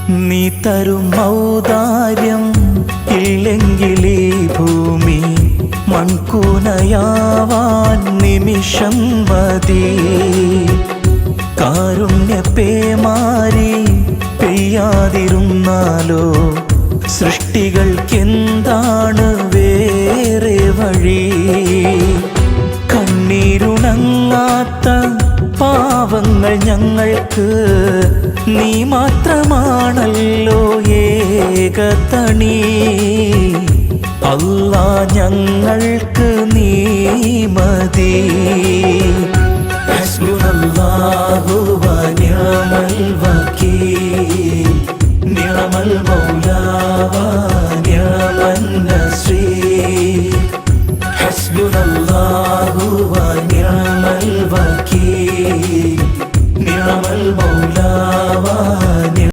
നീ തരും ഔദാര്യം ഇല്ലെങ്കിലീ ഭൂമി മൺകൂനയാവാൻ നിമിഷം മതി. കാരുണ്യപേമാരി പെയ്യാതിരുന്നാലോ സൃഷ്ടികൾക്കെന്താണ് വേറെ വഴി? കണ്ണീരുണങ്ങാത്ത പാവങ്ങൾ ഞങ്ങൾക്ക് നീ മാത്രമാണല്ലോ ഏകതണി. അല്ലാ ഞങ്ങൾക്ക് നീ മതി. ഹസ്ബുനല്ലാഹു വ നിഅമൽ വകീൽ, നിഅമൽ